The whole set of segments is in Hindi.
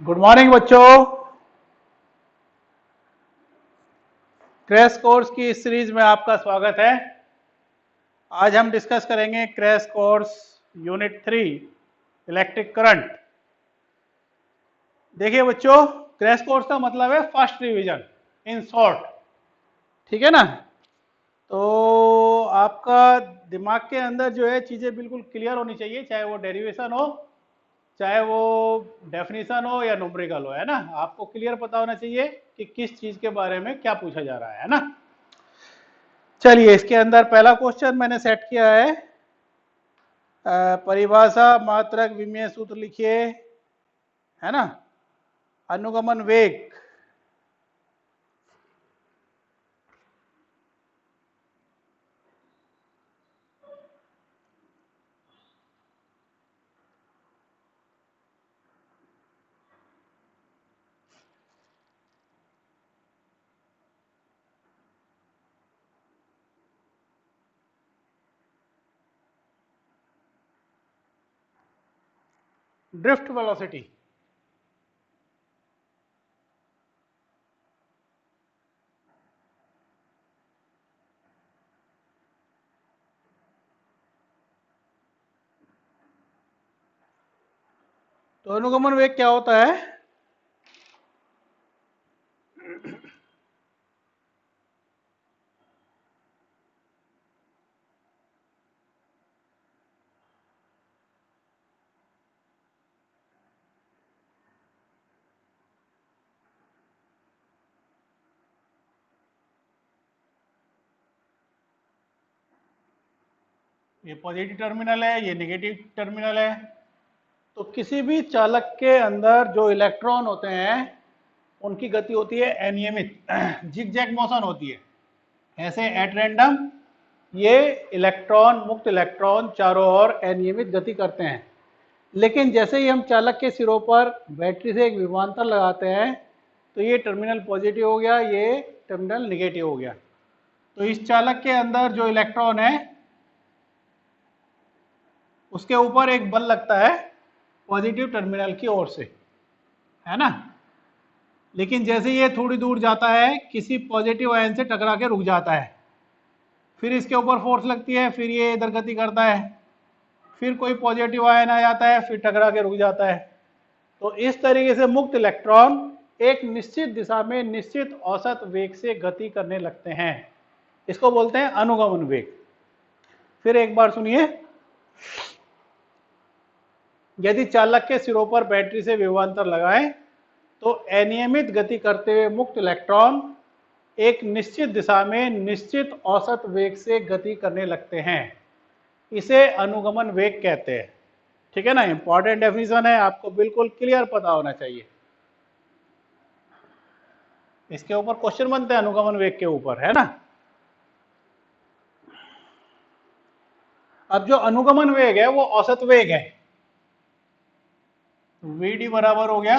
गुड मॉर्निंग बच्चों। क्रैश कोर्स की इस सीरीज में आपका स्वागत है। आज हम डिस्कस करेंगे crash course unit 3 electric current. देखिए बच्चों, क्रैश कोर्स का मतलब है फर्स्ट रिवीजन इन शॉर्ट, ठीक है ना। तो आपका दिमाग के अंदर जो है चीज़ें बिल्कुल क्लियर होनी चाहिए, चाहे वो डेरिवेशन हो, चाहे वो डेफिनेशन हो या न्यूमेरिकल हो, है ना। आपको क्लियर पता होना चाहिए कि किस चीज़ के बारे में क्या पूछा जा रहा है ना। चलिए, इसके अंदर पहला क्वेश्चन मैंने सेट किया है। परिभाषा मात्रक विमेय सूत्र लिखिए, है ना। अनुगमन वेग, ड्रिफ्ट वेलोसिटी। तो अनुगमन वेग क्या होता है? ये पॉजिटिव टर्मिनल है, ये नेगेटिव टर्मिनल है। तो किसी भी चालक के अंदर जो इलेक्ट्रॉन होते हैं उनकी गति होती है अनियमित, जिगजैग मोशन होती है। ऐसे एट रैंडम ये इलेक्ट्रॉन, मुक्त इलेक्ट्रॉन चारों ओर अनियमित गति करते हैं। लेकिन जैसे ही हम चालक के सिरों पर बैटरी से एक विभवांतर लगाते हैं तो ये टर्मिनल पॉजिटिव हो गया, ये टर्मिनल निगेटिव हो गया। तो इस चालक के अंदर जो इलेक्ट्रॉन है उसके ऊपर एक बल लगता है पॉजिटिव टर्मिनल की ओर से, है ना। लेकिन जैसे ये थोड़ी दूर जाता है किसी पॉजिटिव आयन से टकरा के रुक जाता है, फिर इसके ऊपर फोर्स लगती है, फिर ये इधर गति करता है, फिर कोई पॉजिटिव आयन आ जाता है, फिर टकरा के रुक जाता है। तो इस तरीके से मुक्त इलेक्ट्रॉन एक निश्चित दिशा में निश्चित औसत वेग से गति करने लगते हैं। इसको बोलते हैं अनुगमन वेग। फिर एक बार सुनिए, यदि चालक के सिरों पर बैटरी से विभवांतर लगाएं तो अनियमित गति करते हुए मुक्त इलेक्ट्रॉन एक निश्चित दिशा में निश्चित औसत वेग से गति करने लगते हैं। इसे अनुगमन वेग कहते हैं, ठीक है ना। इंपॉर्टेंट डेफिनेशन है, आपको बिल्कुल क्लियर पता होना चाहिए। इसके ऊपर क्वेश्चन बनते हैं अनुगमन वेग के ऊपर, है ना। अब जो अनुगमन वेग है वो औसत वेग है। वी डी बराबर हो गया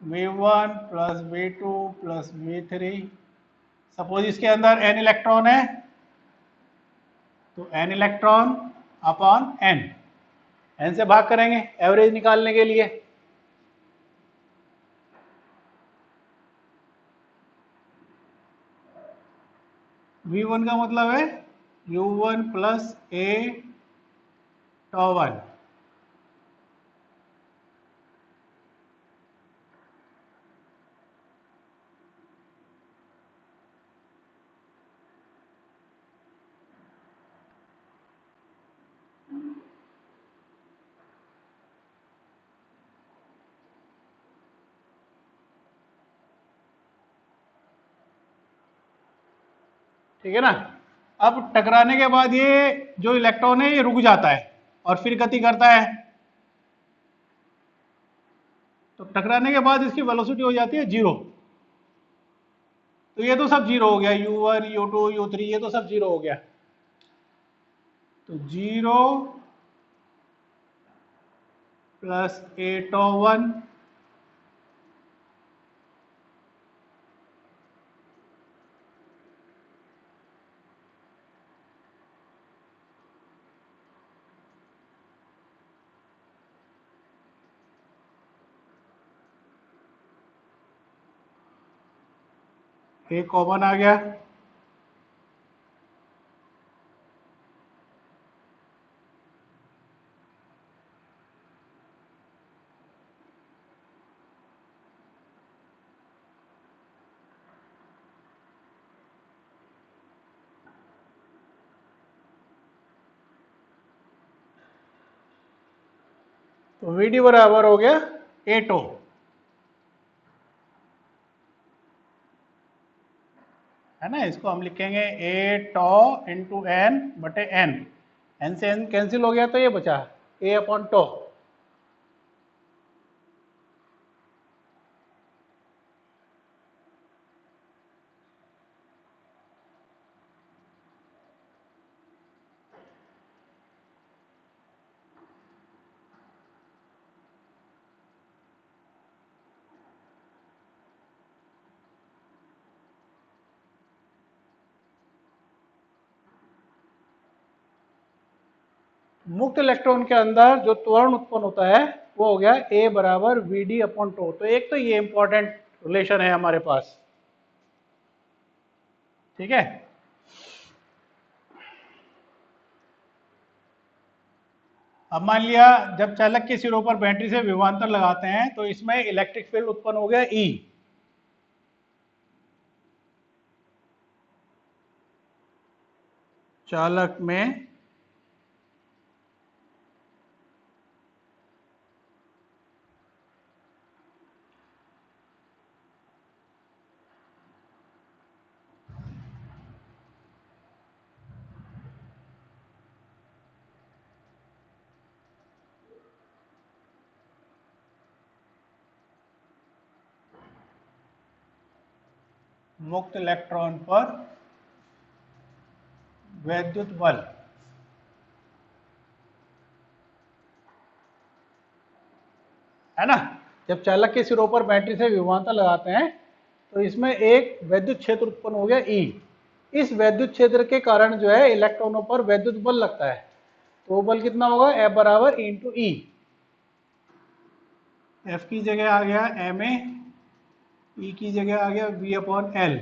v1 plus v2 plus v3। Suppose इसके अंदर n इलेक्ट्रॉन है तो n इलेक्ट्रॉन अपॉन n से भाग करेंगे एवरेज निकालने के लिए। v1 का मतलब है u1 प्लस a टॉ1। ठीक है ना। अब टकराने के बाद ये जो इलेक्ट्रॉन है ये रुक जाता है और फिर गति करता है। तो टकराने के बाद इसकी वेलोसिटी हो जाती है 0। तो ये तो सब 0 हो गया, u1 u2 u3 ये तो सब 0 हो गया। तो 0 प्लस a टॉ1 ए कॉमन आ गया, तो वीडी बराबर हो गया ए टो, है ना। इसको हम लिखेंगे ए टॉ इंटू एन बटे एन, एन से एन कैंसिल हो गया तो ये बचा ए अपॉन टो। मुक्त इलेक्ट्रॉन के अंदर जो त्वरण उत्पन्न होता है वो हो गया ए बराबर वी डी अपॉन टो। तो एक तो ये इंपॉर्टेंट रिलेशन है हमारे पास, ठीक है। अब मान लिया जब चालक के सिरों पर बैटरी से विभवांतर लगाते हैं तो इसमें इलेक्ट्रिक फील्ड उत्पन्न हो गया ई। चालक में मुक्त इलेक्ट्रॉन पर वैद्युत बल, है ना। जब चालक के सिरों पर बैटरी से विभवांतर लगाते हैं तो इसमें एक वैद्युत क्षेत्र उत्पन्न हो गया ई। इस वैद्युत क्षेत्र के कारण जो है इलेक्ट्रॉनों पर वैद्युत बल लगता है, तो वो बल कितना होगा एफ बराबर ई इंटू ई। एफ की जगह आ गया एम ए, ई की जगह आ गया वी अपॉन एल।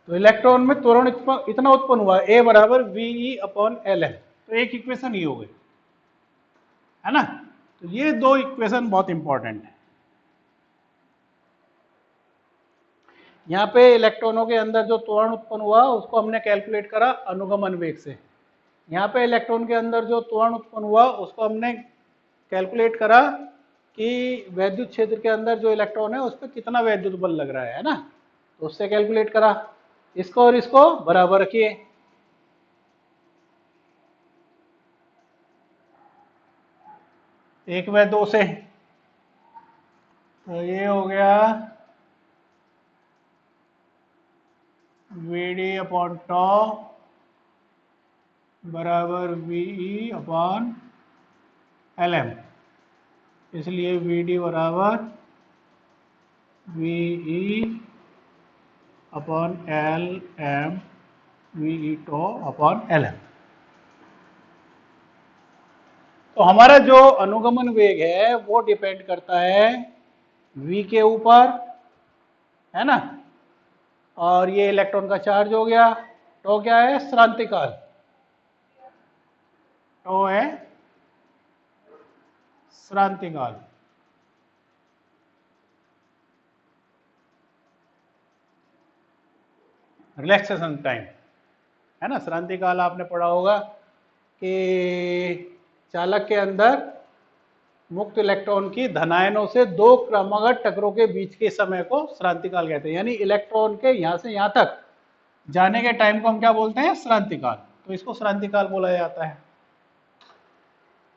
तो इलेक्ट्रॉन में त्वरण इतना उत्पन्न हुआ ए बराबर वी अपॉन एल है, तो एक इक्वेशन ही हो गई, है ना। तो ये दो इक्वेशन बहुत इंपॉर्टेंट है। यहाँ पे इलेक्ट्रॉनों के अंदर जो त्वरण उत्पन्न हुआ उसको हमने कैलकुलेट करा अनुगमन वेग से। यहाँ पे इलेक्ट्रॉन के अंदर जो त्वरण उत्पन्न हुआ उसको हमने कैलकुलेट करा कि वैद्युत क्षेत्र के अंदर जो इलेक्ट्रॉन है उस पर कितना वैद्युत बल लग रहा है ना, तो उससे कैलकुलेट करा। इसको और इसको बराबर रखिए, एक व दो से, तो ये हो गया वी डी अपॉन टॉ बराबर v e upon L m. इसलिए वी डी बराबर v e upon L m v e tau upon L m. तो हमारा जो अनुगमन वेग है वो डिपेंड करता है v के ऊपर, है ना। और ये इलेक्ट्रॉन का चार्ज हो गया। तो क्या है श्रांतिकाल, तो है श्रांतिकाल। रिलैक्सेशन टाइम, है ना। श्रांतिकाल आपने पढ़ा होगा कि चालक के अंदर मुक्त इलेक्ट्रॉन की धनायनों से दो क्रमागत टकरों के बीच के समय को श्रांतिकाल कहते हैं। यानी इलेक्ट्रॉन के यहां से यहां तक जाने के टाइम को हम क्या बोलते हैं श्रांतिकाल। तो इसको श्रांतिकाल बोला जाता है।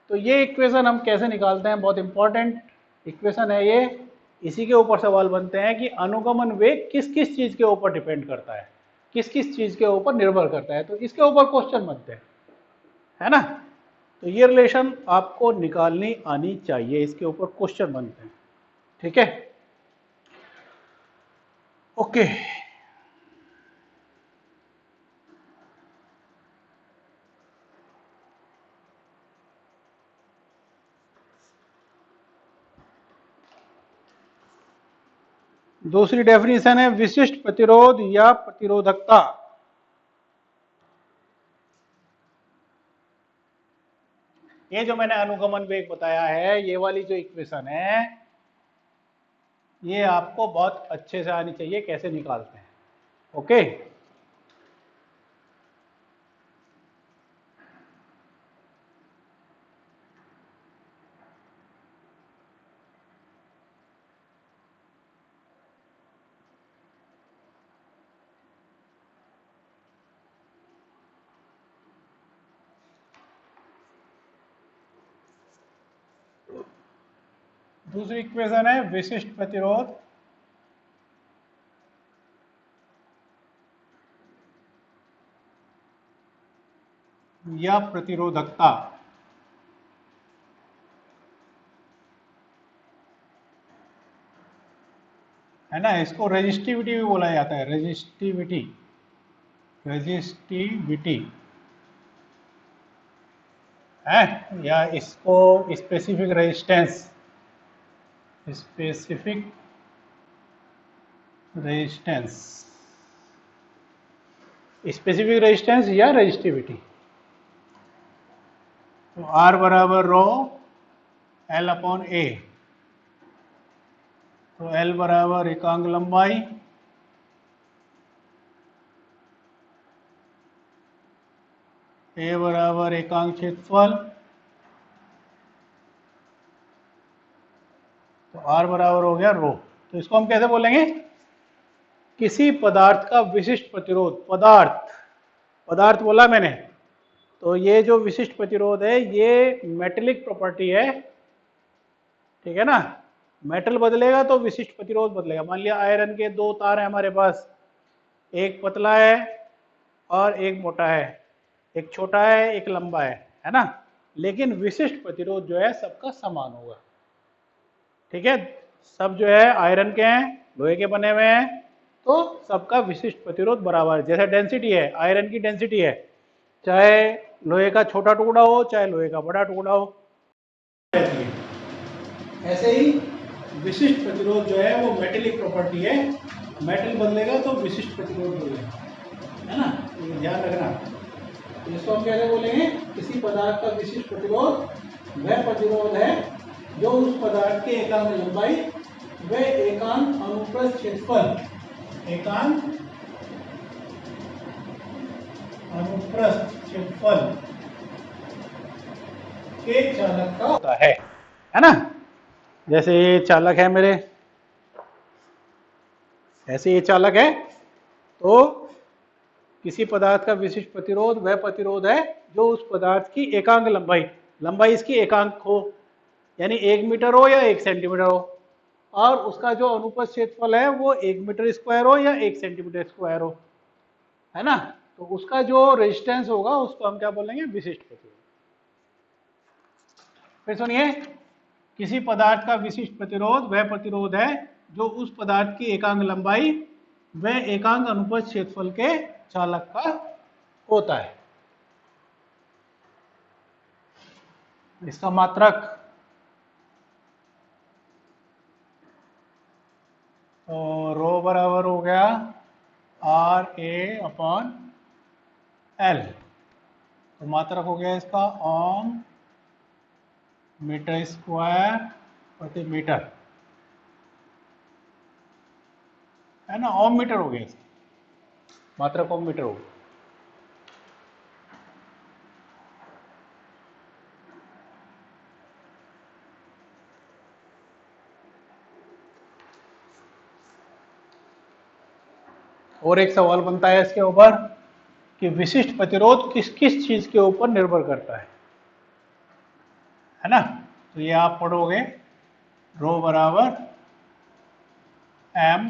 तो ये इक्वेशन हम कैसे निकालते हैं, बहुत इंपॉर्टेंट इक्वेशन है ये। इसी के ऊपर सवाल बनते हैं कि अनुगमन वेग किस किस चीज के ऊपर डिपेंड करता है, किस किस चीज के ऊपर निर्भर करता है। तो इसके ऊपर क्वेश्चन बनते हैं, है ना। तो ये रिलेशन आपको निकालनी आनी चाहिए, इसके ऊपर क्वेश्चन बनते हैं, ठीक है। ओके। दूसरी डेफिनेशन है विशिष्ट प्रतिरोध या प्रतिरोधकता। ये जो मैंने अनुगमन वेग बताया है, ये वाली जो इक्वेशन है, ये आपको बहुत अच्छे से आनी चाहिए कैसे निकालते हैं। ओके। दूसरी इक्वेशन है विशिष्ट प्रतिरोध या प्रतिरोधकता। है ना, इसको रेजिस्टिविटी भी बोला जाता है, रेजिस्टिविटी, रेजिस्टिविटी है, या इसको specific resistance, specific resistance, specific resistance या रेजिस्टिविटी। तो R बराबर रो L अपॉन ए, तो L बराबर एकांक लंबाई, ए बराबर एकांक क्षेत्रफल, तो R बराबर हो गया रो। तो इसको हम कैसे बोलेंगे, किसी पदार्थ का विशिष्ट प्रतिरोध, पदार्थ, पदार्थ बोला मैंने, तो ये जो विशिष्ट प्रतिरोध है ये मेटेलिक प्रॉपर्टी है, ठीक है ना। मेटल बदलेगा तो विशिष्ट प्रतिरोध बदलेगा। मान लिया आयरन के दो तार हैं हमारे पास, एक पतला है और एक मोटा है, एक छोटा है एक लंबा है ना, लेकिन विशिष्ट प्रतिरोध जो है सबका समान होगा। ठीक है, सब जो है आयरन के हैं, लोहे के बने हुए हैं, तो सबका विशिष्ट प्रतिरोध बराबर है। जैसे डेंसिटी है, आयरन की डेंसिटी है, चाहे लोहे का छोटा टुकड़ा हो चाहे लोहे का बड़ा टुकड़ा हो, ऐसे ही विशिष्ट प्रतिरोध जो है वो मेटेलिक प्रॉपर्टी है, मेटल बदलेगा तो विशिष्ट प्रतिरोध बदलेगा, है ना, तो ये ध्यान रखना। तो इसको हम कैसे बोलेंगे, किसी पदार्थ का विशिष्ट प्रतिरोध वह प्रतिरोध है जो उस पदार्थ के एकांक लंबाई व एकांक अनुप्रस्थ क्षेत्रफल, एकांक अनुप्रस्थ क्षेत्रफल के चालक का होता है ना। जैसे ये चालक है मेरे, ऐसे ये चालक है, तो किसी पदार्थ का विशिष्ट प्रतिरोध वह प्रतिरोध है जो उस पदार्थ की एकांक लंबाई, लंबाई इसकी एकांक हो, यानी 1 मीटर हो या 1 सेंटीमीटर हो, और उसका जो अनुप्रस्थ क्षेत्रफल है वो 1 मीटर स्क्वायर हो या 1 सेंटीमीटर स्क्वायर हो, है ना। तो उसका जो रेजिस्टेंस होगा उसको हम क्या बोलेंगे, विशिष्ट प्रतिरोध। फिर सुनिए, किसी पदार्थ का विशिष्ट प्रतिरोध वह प्रतिरोध है जो उस पदार्थ की एकांक लंबाई व एकांक अनुप्रस्थ क्षेत्रफल के चालक का होता है। इसका मात्रक, तो रो बराबर हो गया आर ए अपॉन एल, तो मात्रक हो गया इसका ओम मीटर स्क्वायर प्रति मीटर, है ना, ओम मीटर हो गया इसका, मात्रक ओम मीटर हो गया। और एक सवाल बनता है इसके ऊपर कि विशिष्ट प्रतिरोध किस किस चीज के ऊपर निर्भर करता है ना। तो ये आप पढ़ोगे, रो बराबर एम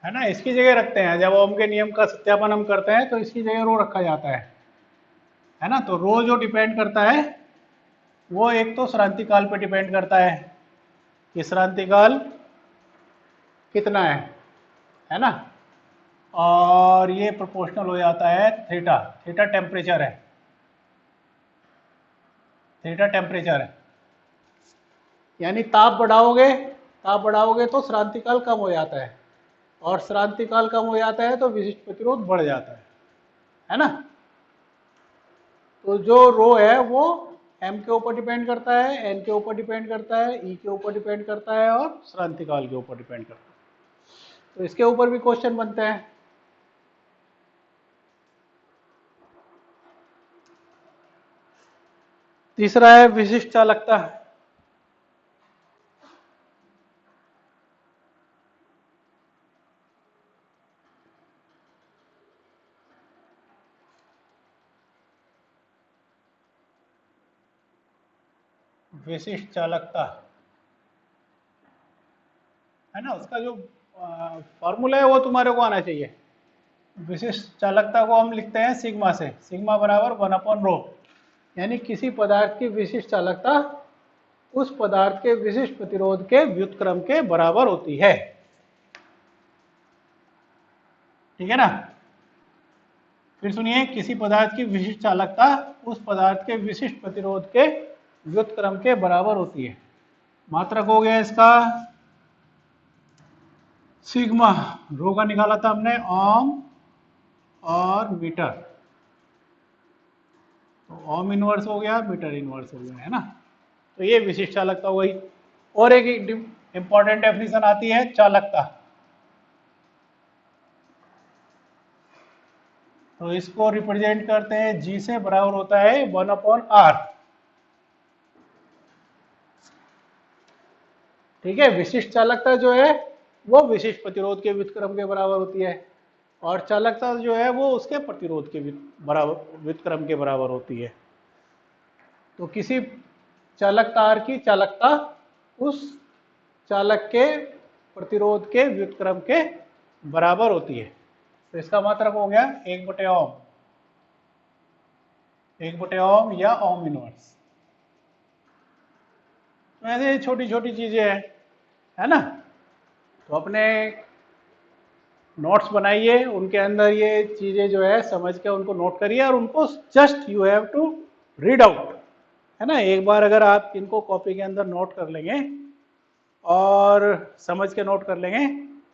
है ना, इसकी जगह रखते हैं। जब ओम के नियम का सत्यापन हम करते हैं तो इसकी जगह रो रखा जाता है ना। तो रो जो डिपेंड करता है वो एक तो श्रांतिकाल पे डिपेंड करता है कि श्रांतिकाल कितना है ना। और ये प्रोपोर्शनल हो जाता है थीटा। थीटा टेम्परेचर है, थीटा टेम्परेचर है। यानी ताप बढ़ाओगे तो श्रांतिकाल कम हो जाता है, और श्रांतिकाल कम हो जाता है तो विशिष्ट प्रतिरोध बढ़ जाता है ना। तो जो रो है वो एम के ऊपर डिपेंड करता है, एन के ऊपर डिपेंड करता है, ई के ऊपर डिपेंड करता है, और श्रांतिकाल के ऊपर डिपेंड करता है। तो इसके ऊपर भी क्वेश्चन बनते हैं। तीसरा है विशिष्ट चालकता। विशिष्ट चालकता है ना, उसका जो फॉर्मूला है वो तुम्हारे को आना चाहिए। विशिष्ट चालकता को हम लिखते हैं सिग्मा से, सिग्मा बराबर 1/रो। यानी किसी पदार्थ की विशिष्ट चालकता उस पदार्थ के विशिष्ट प्रतिरोध के व्युत्क्रम के बराबर होती है। ठीक है ना। फिर सुनिए, किसी पदार्थ की विशिष्ट चालकता उस पदार्थ के विशिष्ट प्रतिरोध के व्युत्क्रम के बराबर होती है। मात्रक हो गया इसका सिग्मा, रो का निकाला था हमने ओम और मीटर। तो ओम इनवर्स हो गया, मीटर इनवर्स हो गया, है ना। तो ये विशिष्ट चालकता हो गई। और एक इंपॉर्टेंट डेफिनेशन आती है चालकता। तो इसको रिप्रेजेंट करते हैं जी से, बराबर होता है 1/r। ठीक है, विशिष्ट चालकता जो है वो विशिष्ट प्रतिरोध के व्युत्क्रम के बराबर होती है, और चालकता जो है वो उसके प्रतिरोध के बराबर व्युत्क्रम के बराबर होती है। तो किसी चालक तार की चालकता उस चालक के प्रतिरोध के व्युत्क्रम के बराबर होती है। तो इसका मतलब हो गया 1/ओम, 1/ओम या ओम इनवर्स। तो ऐसे छोटी छोटी चीजें हैं, है ना। तो अपने नोट्स बनाइए, उनके अंदर ये चीजें जो है समझ के उनको नोट करिए, और उनको just you have to read out, है ना। एक बार अगर आप इनको कॉपी के अंदर नोट कर लेंगे और समझ के नोट कर लेंगे,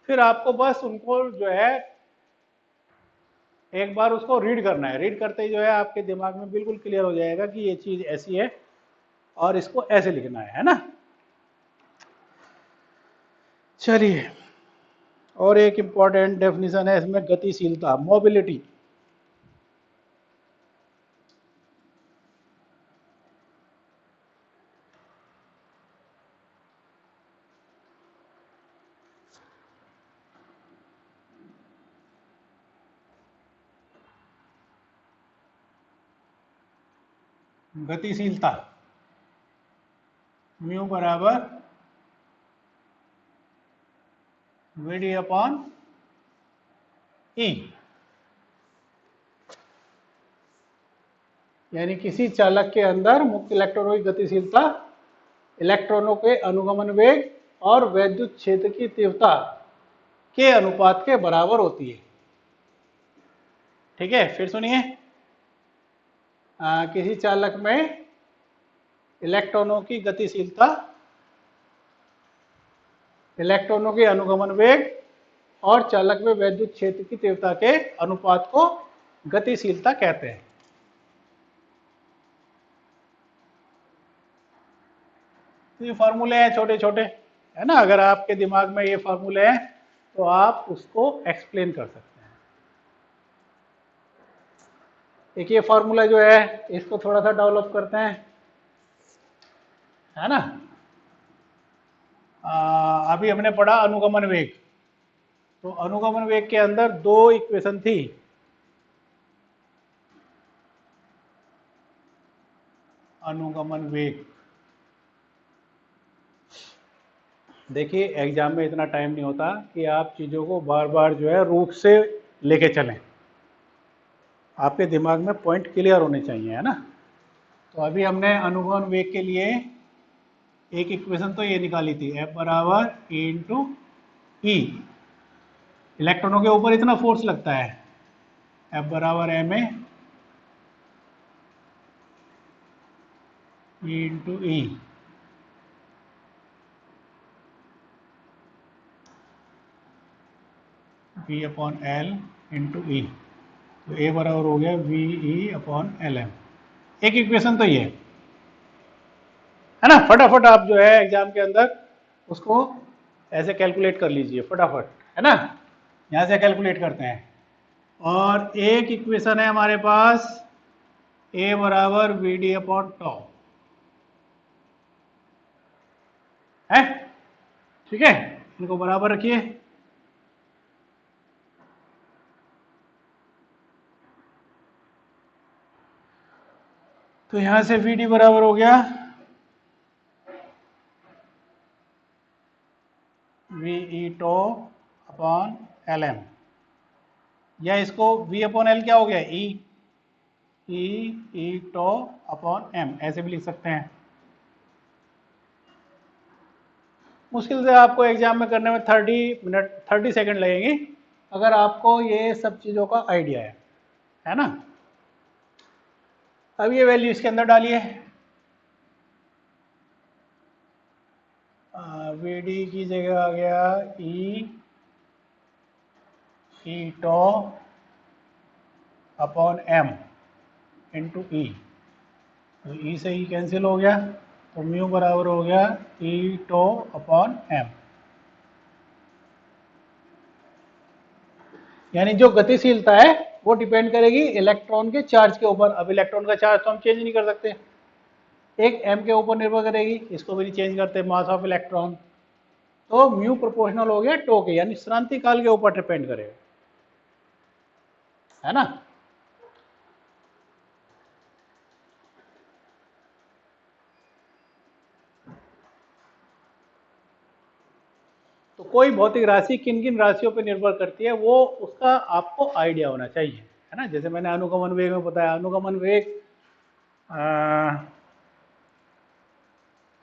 फिर आपको बस उनको जो है एक बार उसको रीड करना है। रीड करते ही जो है आपके दिमाग में बिल्कुल क्लियर हो जाएगा कि ये चीज ऐसी है और इसको ऐसे लिखना है ना। चलिए, और एक इंपॉर्टेंट डेफिनेशन है इसमें, गतिशीलता, मोबिलिटी। गतिशीलता म्यू बराबर वी अपॉन ई। यानी किसी चालक के अंदर मुक्त इलेक्ट्रॉनों की गतिशीलता इलेक्ट्रॉनों के अनुगमन वेग और वैद्युत क्षेत्र की तीव्रता के अनुपात के बराबर होती है। ठीक है, फिर सुनिए, किसी चालक में इलेक्ट्रॉनों की गतिशीलता इलेक्ट्रॉनों के अनुगमन वेग और चालक में वैद्युत क्षेत्र की तीव्रता के अनुपात को गतिशीलता कहते हैं। तो ये फार्मूले हैं छोटे छोटे, है ना। अगर आपके दिमाग में ये फार्मूले हैं तो आप उसको एक्सप्लेन कर सकते हैं। एक ये फार्मूला जो है इसको थोड़ा सा डेवलप करते हैं, है ना। अभी हमने पढ़ा अनुगमन वेग। तो अनुगमन वेग के अंदर दो इक्वेशन थी। अनुगमन वेग, देखिए एग्जाम में इतना टाइम नहीं होता कि आप चीज़ों को बार बार जो है रूट से लेके चलें, आपके दिमाग में पॉइंट क्लियर होने चाहिए, है ना। तो अभी हमने अनुगमन वेग के लिए एक इक्वेशन तो ये निकाली थी, F बराबर ए इंटू ई। इलेक्ट्रॉनों के ऊपर इतना फोर्स लगता है, F बराबर m a into e. V upon l into e. तो ए बराबर हो गया we e upon L m. एक इक्वेशन तो ये है ना। फटाफट आप जो है एग्जाम के अंदर उसको ऐसे कैलकुलेट कर लीजिए फटाफट, है ना। यहाँ से कैलकुलेट करते हैं। और एक इक्वेशन है हमारे पास, ए बराबर वी डी अपॉन टॉ, है ठीक है। इनको बराबर रखिए। तो यहां से वी डी बराबर हो गया we E to upon L M, या इसको वी अपॉन एल क्या हो गया E E to upon M, ऐसे भी लिख सकते हैं। मुश्किल से आपको एग्जाम में करने में 30 मिनट 30 सेकंड लगेंगे, अगर आपको ये सब चीज़ों का आइडिया है ना। अब ये वैल्यू इसके अंदर डालिए। वी डी की जगह आ गया ई to upon M into e. तो ई से ई कैंसिल हो गया, तो म्यू बराबर हो गया ई टो अपॉन एम। यानी जो गतिशीलता है वो डिपेंड करेगी इलेक्ट्रॉन के चार्ज के ऊपर। अब इलेक्ट्रॉन का चार्ज तो हम चेंज नहीं कर सकते, एक एम के ऊपर निर्भर करेगी, इसको भी नहीं चेंज करते, मास ऑफ इलेक्ट्रॉन। तो म्यू प्रोपोर्शनल हो गया टो के, यानी श्रांति काल के ऊपर डिपेंड करेगा, है ना। तो कोई भौतिक राशि किन किन राशियों पर निर्भर करती है वो उसका आपको आइडिया होना चाहिए, है ना। जैसे मैंने अनुगमन वेग में बताया, अनुगमन वेग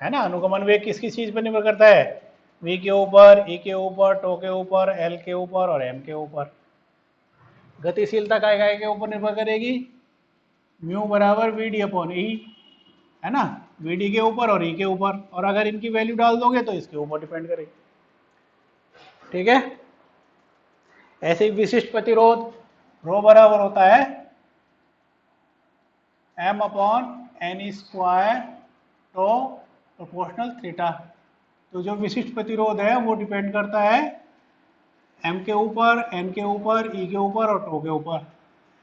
है ना, अनुगमन वेग किस किस चीज पर निर्भर करता है, वी के ऊपर, ई के ऊपर, टो के ऊपर, एल के ऊपर और एम के ऊपर। गतिशीलता काय काय के ऊपर निर्भर करेगी, म्यू बराबर वी डी अपॉन ई, है ना, वी डी के ऊपर और ई के ऊपर, और अगर इनकी वैल्यू डाल दोगे तो इसके ऊपर डिपेंड करेगी, ठीक है। ऐसे ही विशिष्ट प्रतिरोध रो बराबर होता है M upon N square to proportional theta. तो जो विशिष्ट प्रतिरोध है वो डिपेंड करता है एम के ऊपर, एन के ऊपर, ई के ऊपर और टो के ऊपर,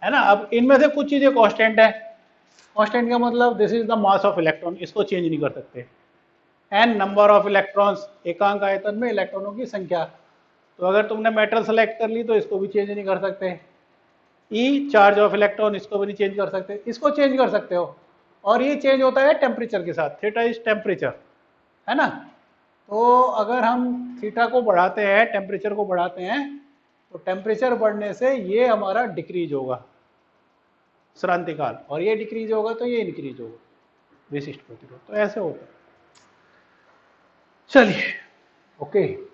है ना। अब इनमें से कुछ चीजें कांस्टेंट है। कांस्टेंट का मतलब this is the mass of electron, इसको चेंज नहीं कर सकते। एन नंबर ऑफ इलेक्ट्रॉन्स, एकांक आयतन में इलेक्ट्रॉनों की संख्या। तो अगर तुमने मेटल सेलेक्ट कर ली तो इसको भी चेंज नहीं कर सकते। ई चार्ज ऑफ इलेक्ट्रॉन, इसको भी नहीं चेंज कर सकते, इसको चेंज कर सकते हो। और ये चेंज होता है टेम्परेचर के साथ, थीटा इज टेम्परेचर, है ना। तो अगर हम थीटा को बढ़ाते हैं, टेम्परेचर को बढ़ाते हैं, तो टेम्परेचर बढ़ने से ये हमारा डिक्रीज होगा श्रांति काल, और ये डिक्रीज होगा तो ये इंक्रीज होगा विशिष्ट प्रतिरोध। तो ऐसे होता है। चलिए ओके।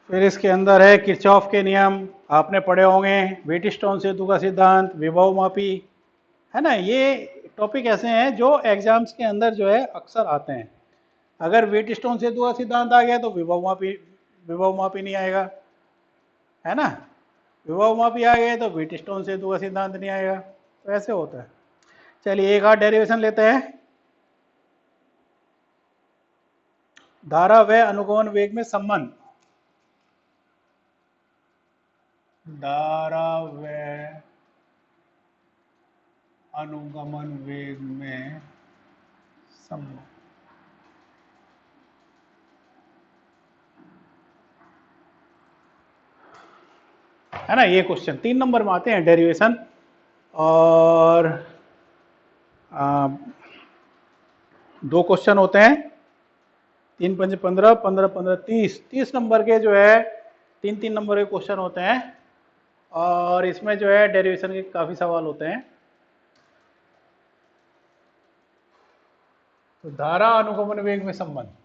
फिर इसके अंदर है किरचॉफ के नियम, आपने पढ़े होंगे, व्हीटस्टोन सेतु का सिद्धांत, विभव मापी, है ना। ये टॉपिक ऐसे हैं जो एग्जाम्स के अंदर जो है अक्सर आते हैं। अगर व्हीटस्टोन सेतु का सिद्धांत आ गया तो विभव मापी नहीं आएगा, है ना। विभव मापी आ गए तो व्हीटस्टोन सेतु का सिद्धांत नहीं आएगा। तो ऐसे होता है। चलिए एक आध डेरिवेशन लेते हैं। धारा व अनुगमन वेग में संबंध, धारा व अनुगमन वेग में संबंध। है ना। ये क्वेश्चन 3 नंबर में आते हैं डेरिवेशन। और 2 क्वेश्चन होते हैं, 3 पंजे 15, 15 15 30 नंबर के जो है 3 नंबर के क्वेश्चन होते हैं। और इसमें जो है डेरिवेशन के काफ़ी सवाल होते हैं। तो धारा अनुगमन वेग में संबंध,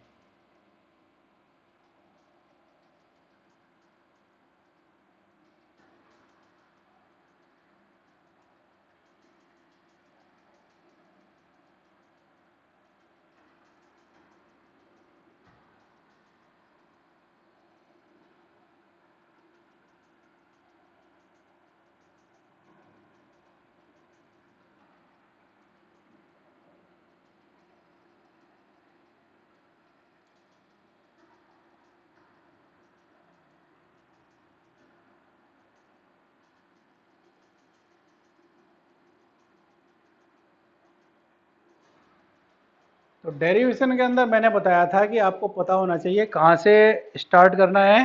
तो डेरिवेशन के अंदर मैंने बताया था कि आपको पता होना चाहिए कहाँ से स्टार्ट करना है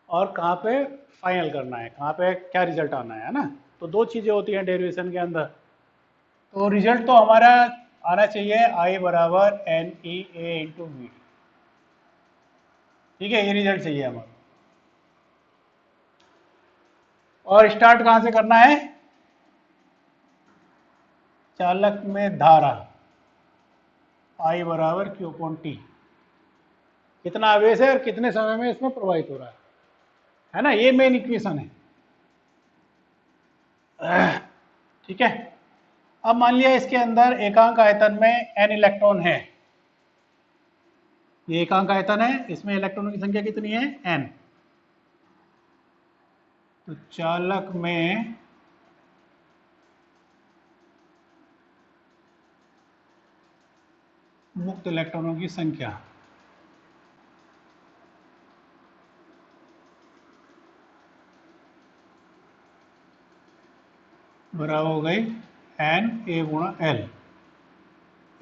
और कहाँ पे फाइनल करना है, कहाँ पे क्या रिजल्ट आना है ना। तो 2 चीज़ें होती हैं डेरिवेशन के अंदर। तो रिजल्ट तो हमारा आना चाहिए I बराबर N E A into V. ठीक है, ये रिजल्ट चाहिए हमारा। और स्टार्ट कहाँ से करना है? चालक में धारा I बराबर क्यू अपॉन टी, कितना आवेश है और कितने समय में इसमें प्रवाहित हो रहा है ना। ये मेन इक्वेशन है। ठीक है। अब मान लिया इसके अंदर एकांक आयतन में n इलेक्ट्रॉन है। ये एकांक आयतन है, इसमें इलेक्ट्रॉनों की संख्या कितनी है? n। तो चालक में मुक्त इलेक्ट्रॉनों की संख्या बराबर हो गई n a गुणा l।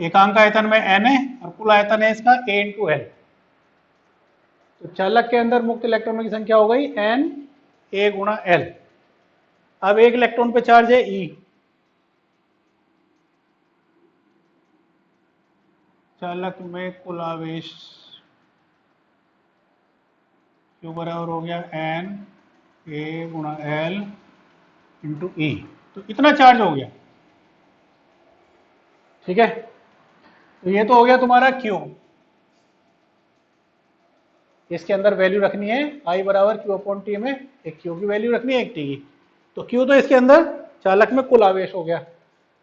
एकांक आयतन में n है और कुल आयतन है इसका a इंटू l। तो चालक के अंदर मुक्त इलेक्ट्रॉनों की संख्या हो गई n a गुणा l। अब एक इलेक्ट्रॉन पे चार्ज है E। चालक में कुल आवेश Q बराबर हो गया n a गुणा l इंटू E। तो इतना चार्ज हो गया। ठीक है, तो ये तो हो गया तुम्हारा Q। इसके अंदर वैल्यू रखनी है I बराबर Q अपॉन टी में, एक Q की वैल्यू रखनी है, एक T की। तो Q तो इसके अंदर चालक में कुल आवेश हो गया,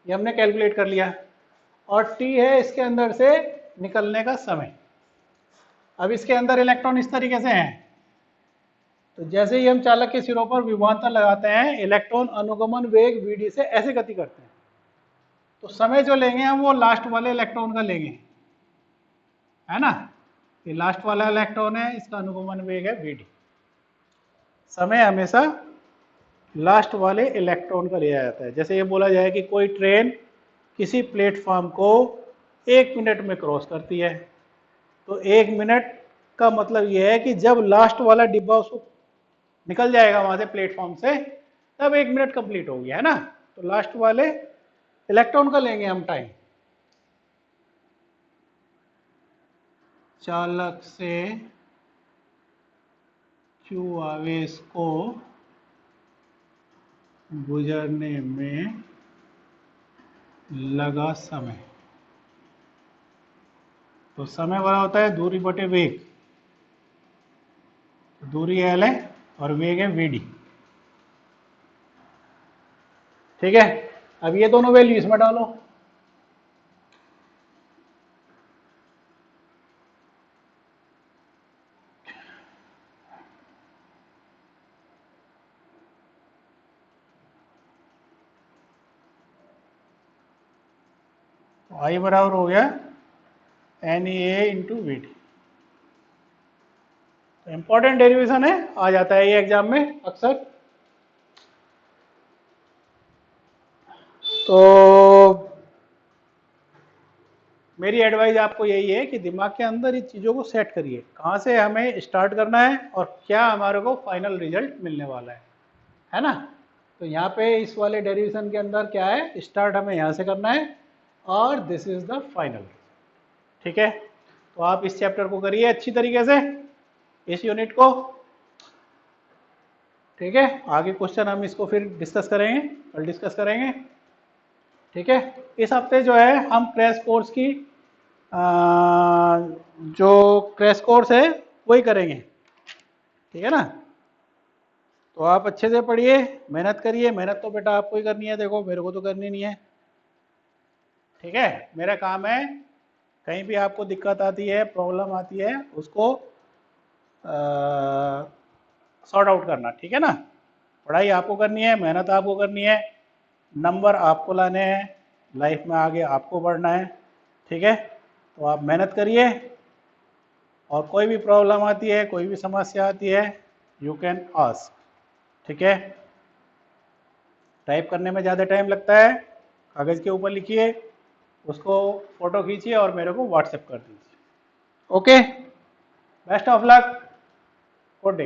ये हमने कैलकुलेट कर लिया। और T है इसके अंदर से निकलने का समय। अब इसके अंदर इलेक्ट्रॉन इस तरीके से हैं, तो जैसे ही हम चालक के सिरों पर विभवांतर लगाते हैं, इलेक्ट्रॉन अनुगमन वेग Vd से ऐसे गति करते हैं। तो समय जो लेंगे हम वो लास्ट वाले इलेक्ट्रॉन का लेंगे, है ना। ये लास्ट वाला इलेक्ट्रॉन है, इसका अनुगमन वेग है Vd। समय हमेशा लास्ट वाले इलेक्ट्रॉन का लिया जाता है। जैसे ये बोला जाए कि कोई ट्रेन किसी प्लेटफॉर्म को 1 मिनट में क्रॉस करती है, तो 1 मिनट का मतलब ये है कि जब लास्ट वाला डिब्बा उसको निकल जाएगा वहां से प्लेटफॉर्म से, तब 1 मिनट कंप्लीट हो गया, है ना। तो लास्ट वाले इलेक्ट्रॉन का लेंगे हम टाइम। चालक से Q आवेश को गुजरने में लगा समय, तो समय बड़ा होता है दूरी बटे वेग। दूरी L है और वेग है Vd। ठीक है, अब ये दोनों वैल्यू इसमें डालो। तो I बराबर हो गया NA इंटू Vd। तो इंपॉर्टेंट डेरिवेशन है, आ जाता है ये एग्जाम में अक्सर। तो मेरी एडवाइस आपको यही है कि दिमाग के अंदर इस चीज़ों को सेट करिए, कहाँ से हमें स्टार्ट करना है और क्या हमारे को फाइनल रिजल्ट मिलने वाला है। है ना। तो यहाँ पे इस वाले डेरिवेशन के अंदर क्या है, स्टार्ट हमें यहाँ से करना है और दिस इज द फाइनल। ठीक है, तो आप इस चैप्टर को करिए अच्छी तरीके से, इस यूनिट को। ठीक है, आगे क्वेश्चन हम इसको फिर डिस्कस करेंगे, कल डिस्कस करेंगे। ठीक है, इस हफ्ते जो है हम क्रैश कोर्स की जो क्रैश कोर्स है वही करेंगे। ठीक है ना, तो आप अच्छे से पढ़िए, मेहनत करिए। मेहनत तो बेटा आपको ही करनी है, देखो मेरे को तो करनी नहीं है। ठीक है, मेरा काम है कहीं भी आपको दिक्कत आती है, प्रॉब्लम आती है, उसको सॉर्ट आउट करना। ठीक है ना, पढ़ाई आपको करनी है, मेहनत आपको करनी है, नंबर आपको लाने हैं, लाइफ में आगे आपको बढ़ना है। ठीक है, तो आप मेहनत करिए, और कोई भी प्रॉब्लम आती है, कोई भी समस्या आती है, यू कैन आस्क। ठीक है, टाइप करने में ज़्यादा टाइम लगता है, कागज़ के ऊपर लिखिए, उसको फ़ोटो खींचिए और मेरे को व्हाट्सएप कर दीजिए। Okay, best of luck, good day.